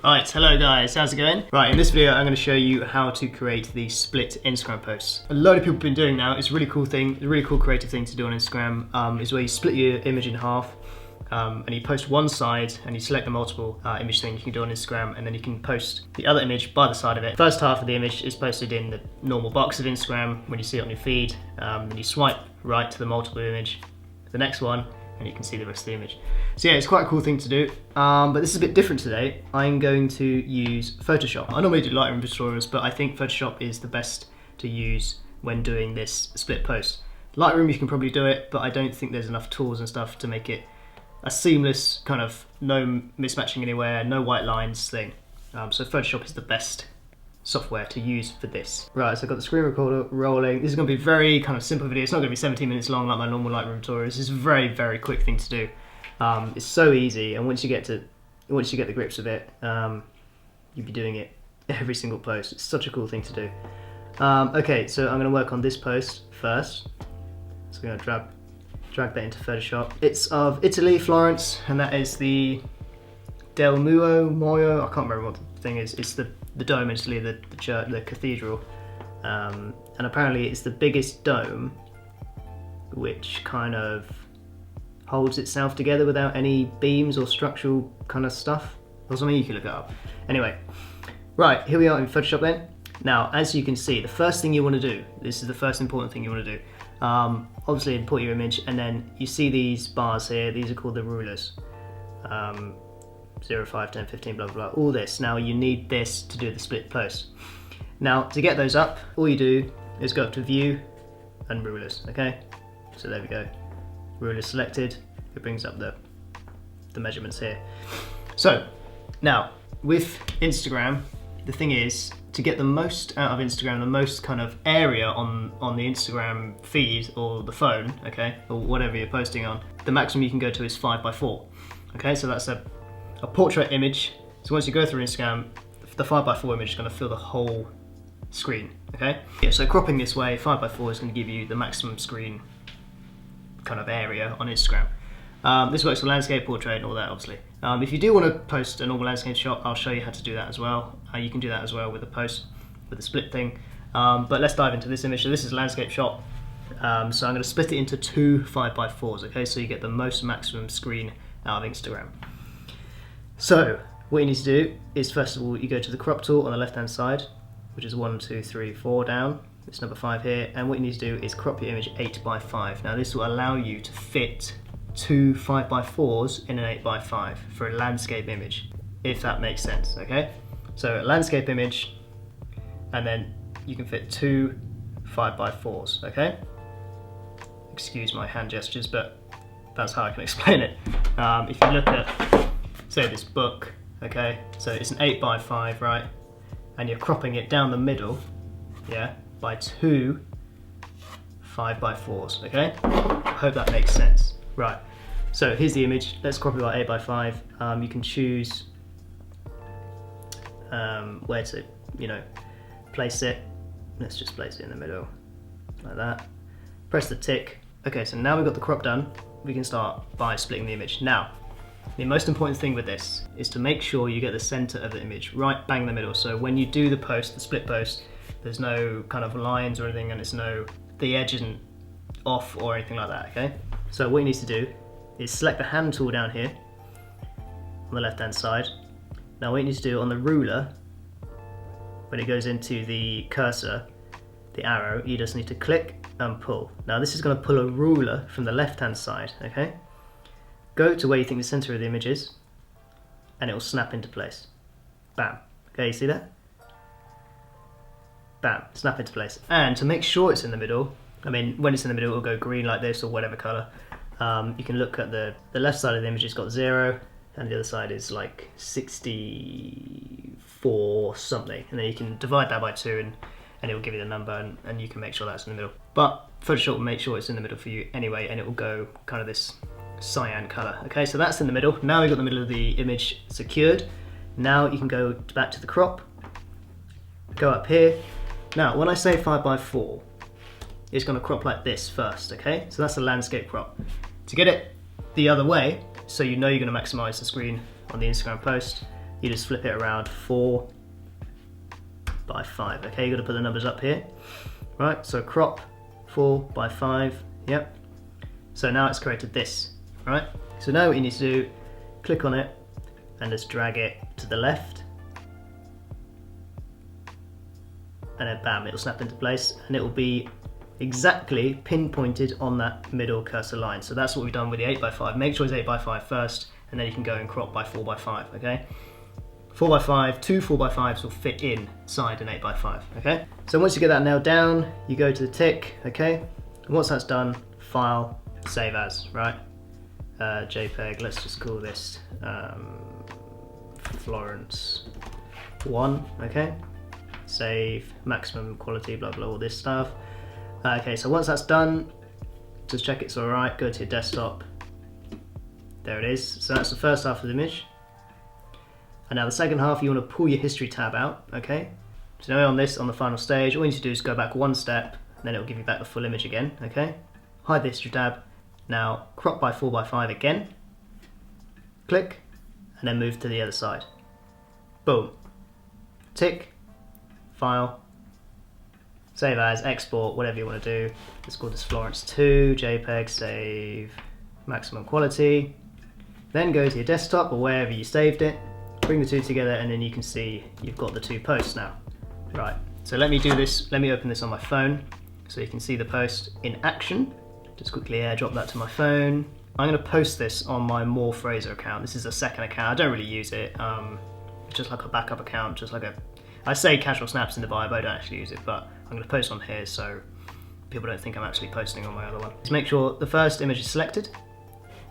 Right, hello guys, how's it going? Right, in this video I'm going to show you how to create the split Instagram posts. A load of people have been doing now. It's a really cool thing, a really cool creative thing to do on Instagram, is where you split your image in half and you post one side and you select the multiple image thing you can do on Instagram, and then you can post the other image by the side of it. First half of the image is posted in the normal box of Instagram when you see it on your feed, then you swipe right to the multiple image, the next one, and you can see the rest of the image. So yeah, it's quite a cool thing to do, but this is a bit different today. I'm going to use Photoshop. I normally do Lightroom tutorials, but I think Photoshop is the best to use when doing this split post. Lightroom, you can probably do it, but I don't think there's enough tools and stuff to make it a seamless kind of no mismatching anywhere, no white lines thing. So Photoshop is the best software to use for this. Right, so I've got the screen recorder rolling. This is going to be a very kind of simple video. It's not going to be 17 minutes long like my normal Lightroom tutorials. This is a very, very quick thing to do. It's so easy, and once you get the grips of it, you'll be doing it every single post. It's such a cool thing to do. Okay, so I'm going to work on this post first. So I'm going to drag that into Photoshop. It's of Italy, Florence, and that is the Del Muo, I can't remember what the thing is. It's the dome in Italy, the church, the cathedral, and apparently it's the biggest dome which kind of holds itself together without any beams or structural kind of stuff or something. You can look it up. Anyway, right, here we are in Photoshop then. Now, as you can see, the first thing you want to do, this is the first important thing you want to do, obviously import your image, and then you see these bars here. These are called the rulers. 0, 5, 10, 15, blah, blah, blah, all this. Now you need this to do the split post. Now to get those up, all you do is go up to View and Rulers, okay? So there we go. Rulers selected, it brings up the measurements here. So now with Instagram, the thing is to get the most out of Instagram, the most kind of area on the Instagram feed or the phone, okay, or whatever you're posting on, the maximum you can go to is 5x4. Okay, so that's a portrait image. So once you go through Instagram, the 5x4 image is going to fill the whole screen, okay? Yeah, so cropping this way, 5x4 is going to give you the maximum screen kind of area on Instagram. This works for landscape, portrait, and all that, obviously. If you do want to post a normal landscape shot, I'll show you how to do that as well. You can do that as well with a post, with a split thing. But let's dive into this image. So this is a landscape shot. So I'm going to split it into two 5x4s, okay? So you get the most maximum screen out of Instagram. So what you need to do is, first of all, you go to the crop tool on the left hand side, which is 1, 2, 3, 4 down. It's number 5 here, and what you need to do is crop your image 8x5. Now this will allow you to fit two 5x4s in an 8x5 for a landscape image, if that makes sense, okay? So a landscape image, and then you can fit two 5x4s, okay? Excuse my hand gestures, but that's how I can explain it. If you look at, say, this book, okay, so it's an 8x5, right, and you're cropping it down the middle, yeah, by two 5x4s, okay? I hope that makes sense. Right, so here's the image. Let's crop it by 8x5. You can choose where to, place it. Let's just place it in the middle, like that. Press the tick. Okay, so now we've got the crop done, we can start by splitting the image. Now, the most important thing with this is to make sure you get the center of the image right bang in the middle. So when you do the post, the split post, there's no kind of lines or anything, and the edge isn't off or anything like that, okay? So what you need to do is select the hand tool down here on the left hand side. Now what you need to do on the ruler, when it goes into the cursor, the arrow, you just need to click and pull. Now this is going to pull a ruler from the left hand side, okay? Go to where you think the center of the image is, and it will snap into place. Bam. Okay, you see that? Bam, snap into place. And to make sure it's in the middle, when it's in the middle, it'll go green like this or whatever color. You can look at the left side of the image, it's got 0, and the other side is like 64 something. And then you can divide that by 2 and it will give you the number, and you can make sure that's in the middle. But Photoshop will make sure it's in the middle for you anyway, and it will go kind of this cyan color. Okay, so that's in the middle. Now we've got the middle of the image secured. Now you can go back to the crop, go up here. Now when I say 5x4, it's going to crop like this first, okay? So that's a landscape crop. To get it the other way, so you know you're going to maximize the screen on the Instagram post, you just flip it around 4 by 5. Okay, you got to put the numbers up here. Right, so crop 4 by 5. Yep. So now it's created this. Right. So now what you need to do, click on it and just drag it to the left, and then bam, it'll snap into place, and it will be exactly pinpointed on that middle cursor line. So that's what we've done with the 8 by 5. Make sure it's 8 by 5 first, and then you can go and crop by 4 by 5. Okay. 4 by 5, 2 4 by 5s will fit inside an 8 by 5. Okay. So once you get that nailed down, you go to the tick. Okay. And once that's done, file, save as. Right. JPEG. Let's just call this Florence 1. Okay. Save, maximum quality, blah blah, all this stuff. Okay, so once that's done, just check it's alright, go to your desktop. There it is. So that's the first half of the image. And now the second half, you want to pull your history tab out, okay? So now on this, on the final stage, all you need to do is go back one step, and then it'll give you back the full image again, okay? Hide the history tab. Now crop by 4 by 5 again. Click, and then move to the other side. Boom. Tick. File, save as, export, whatever you want to do. Let's call this Florence 2, JPEG, save, maximum quality. Then go to your desktop or wherever you saved it, bring the two together, and then you can see you've got the two posts now. Right, so let me do this, let me open this on my phone so you can see the post in action. Just quickly airdrop that to my phone. I'm going to post this on my More Fraser account. This is a second account, I don't really use it. It's just like a backup account, just like I say casual snaps in the bio, but I don't actually use it, but I'm going to post on here so people don't think I'm actually posting on my other one. Just make sure the first image is selected.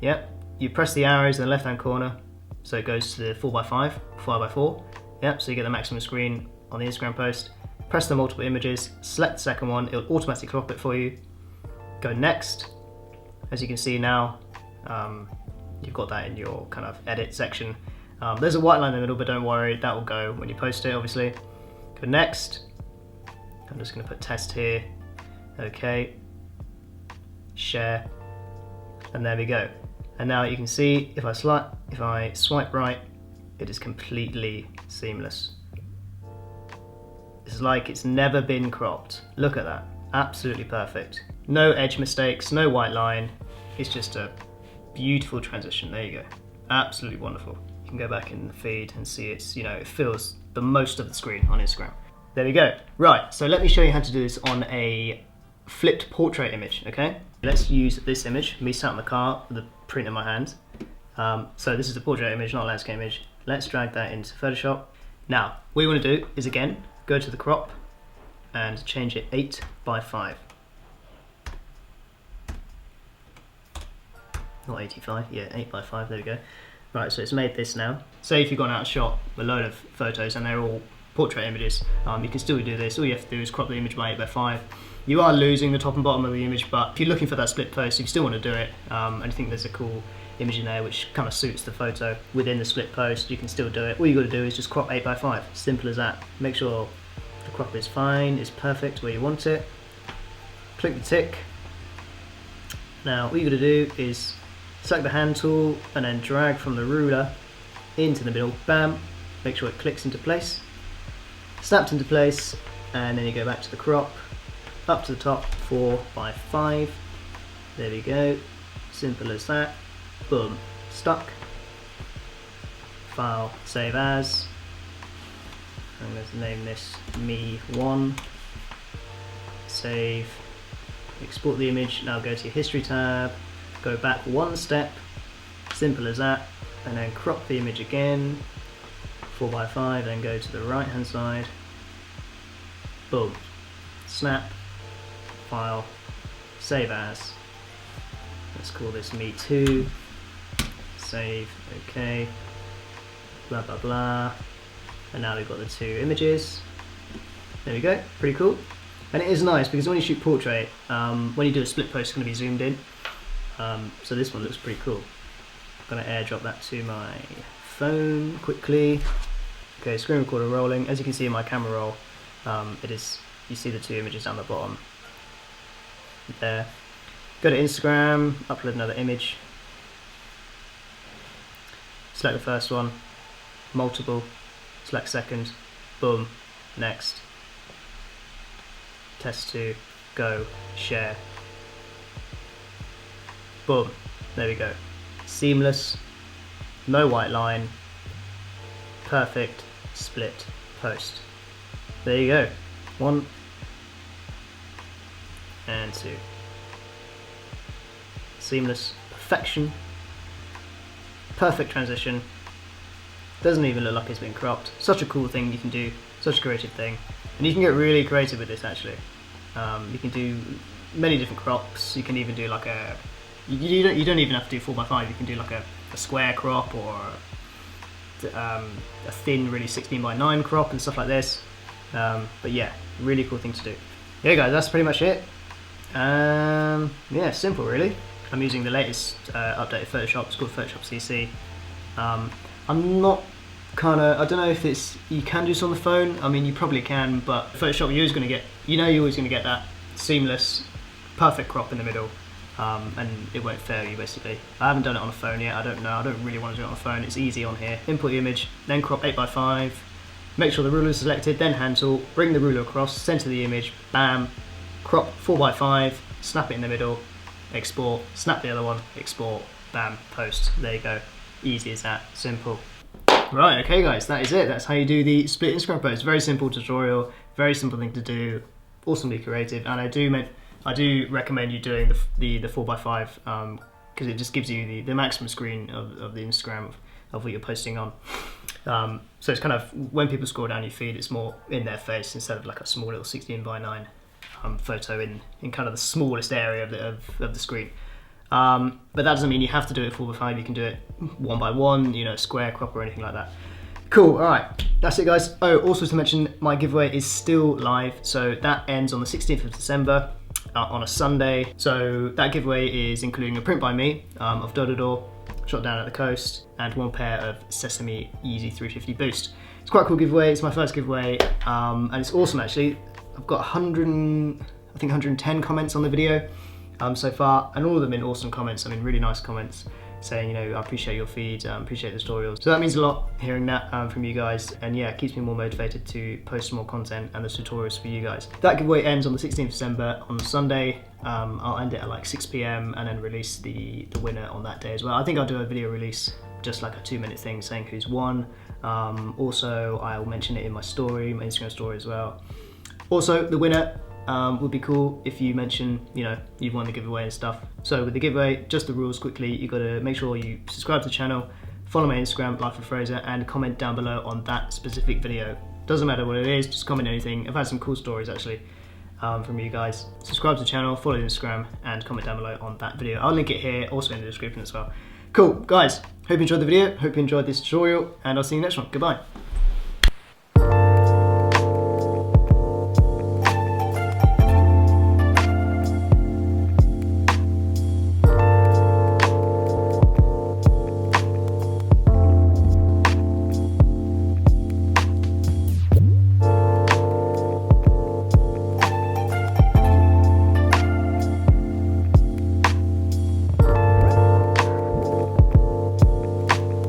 Yep. You press the arrows in the left hand corner so it goes to the 4 by 5, 5 by 4. Yep, so you get the maximum screen on the Instagram post. Press the multiple images, select the second one, it'll automatically crop it for you. Go next. As you can see now, you've got that in your kind of edit section. There's a white line in the middle, but don't worry, that will go when you post it, obviously. Go next. I'm just going to put test here. Okay. Share. And there we go. And now you can see if I swipe right, it is completely seamless. It's like it's never been cropped. Look at that. Absolutely perfect. No edge mistakes, no white line. It's just a beautiful transition. There you go. Absolutely wonderful. You can go back in the feed and see it's, you know, it fills the most of the screen on Instagram. There we go. Right, so let me show you how to do this on a flipped portrait image, okay? Let's use this image, me sat in the car with a print in my hand. So this is a portrait image, not a landscape image. Let's drag that into Photoshop. Now, what you want to do is, again, go to the crop and change it 8 by 5. Not 85, yeah, 8 by 5, there we go. Right, so it's made this now. Say if you've gone out and shot a load of photos and they're all portrait images, you can still do this. All you have to do is crop the image by 8 by 5. You are losing the top and bottom of the image, but if you're looking for that split post, if you still want to do it, and you think there's a cool image in there which kind of suits the photo within the split post, you can still do it. All you got to do is just crop 8 by 5. Simple as that. Make sure the crop is fine, is perfect where you want it. Click the tick. Now, what you got to do is select the hand tool and then drag from the ruler into the middle, bam, make sure it clicks into place, snaps into place, and then you go back to the crop, up to the top, 4 by 5, there we go, simple as that, boom, stuck, file, save as, I'm going to name this me1, save, export the image, now go to your history tab, go back one step, simple as that, and then crop the image again, 4 by 5, then go to the right hand side, boom, snap, file, save as, let's call this me2, save, okay, blah blah blah, and now we've got the two images, there we go, pretty cool. And it is nice because when you shoot portrait, when you do a split post, it's going to be zoomed in. So this one looks pretty cool. I'm going to airdrop that to my phone quickly. Okay, screen recorder rolling. As you can see in my camera roll, you see the two images down the bottom. There. Go to Instagram, upload another image. Select the first one. multiple, select second, boom, next, test 2, go, share, boom, there we go. Seamless, no white line, perfect split post. There you go, 1 and 2. Seamless, perfection, perfect transition, doesn't even look like it's been cropped. Such a cool thing you can do, such a creative thing. And you can get really creative with this actually. You can do many different crops, you can even do like a, you don't even have to do 4x5, you can do like a square crop or a thin really 16:9 crop and stuff like this. But yeah, really cool thing to do. Yeah guys, that's pretty much it. Yeah, simple really. I'm using the latest updated Photoshop, it's called Photoshop CC. I'm not I don't know if you can do this on the phone. I mean, you probably can, but Photoshop, you're always going to get, you're always going to get that seamless, perfect crop in the middle, and it won't fail you basically. I haven't done it on a phone yet, I don't know, I don't really want to do it on a phone, it's easy on here. Import the image, then crop 8x5, make sure the ruler is selected, then hand tool, bring the ruler across, center the image, bam, crop 4x5, snap it in the middle, export, snap the other one, export, bam, post. There you go. Easy as that, simple. Right, okay guys, that is it. That's how you do the split Instagram post. Very simple tutorial, very simple thing to do, awesomely creative, and I do recommend you doing the 4x5 because it just gives you the maximum screen of the Instagram of what you're posting on. So it's kind of, when people scroll down your feed, it's more in their face instead of like a small little 16:9 photo in kind of the smallest area of the screen. But that doesn't mean you have to do it 4x5, you can do it 1x1, you know, square crop or anything like that. Cool, alright, that's it guys. Oh, also to mention, my giveaway is still live, so that ends on the 16th of December on a Sunday. So that giveaway is including a print by me of Dodo, shot down at the coast, and 1 pair of Sesame Yeezy 350 Boost. It's quite a cool giveaway, it's my first giveaway, and it's awesome actually. I've got 110 comments on the video so far, and all of them in awesome comments. I mean, really nice comments saying, you know, I appreciate your feed, appreciate the tutorials. So that means a lot, hearing that from you guys, and yeah, it keeps me more motivated to post more content and the tutorials for you guys. That giveaway ends on the 16th of December on Sunday. I'll end it at like 6 PM and then release the winner on that day as well. I think I'll do a video release, just like a 2-minute thing saying who's won. Also, I'll mention it in my story, my Instagram story as well. Also, the winner would be cool if you mention, you know, you've won the giveaway and stuff. So with the giveaway, just the rules quickly, you got to make sure you subscribe to the channel, follow my Instagram, Life with Fraser, and comment down below on that specific video. Doesn't matter what it is, just comment anything. I've had some cool stories actually from you guys. Subscribe to the channel, follow the Instagram, and comment down below on that video. I'll link it here, also in the description as well. Cool, guys, hope you enjoyed the video, hope you enjoyed this tutorial, and I'll see you next one. Goodbye.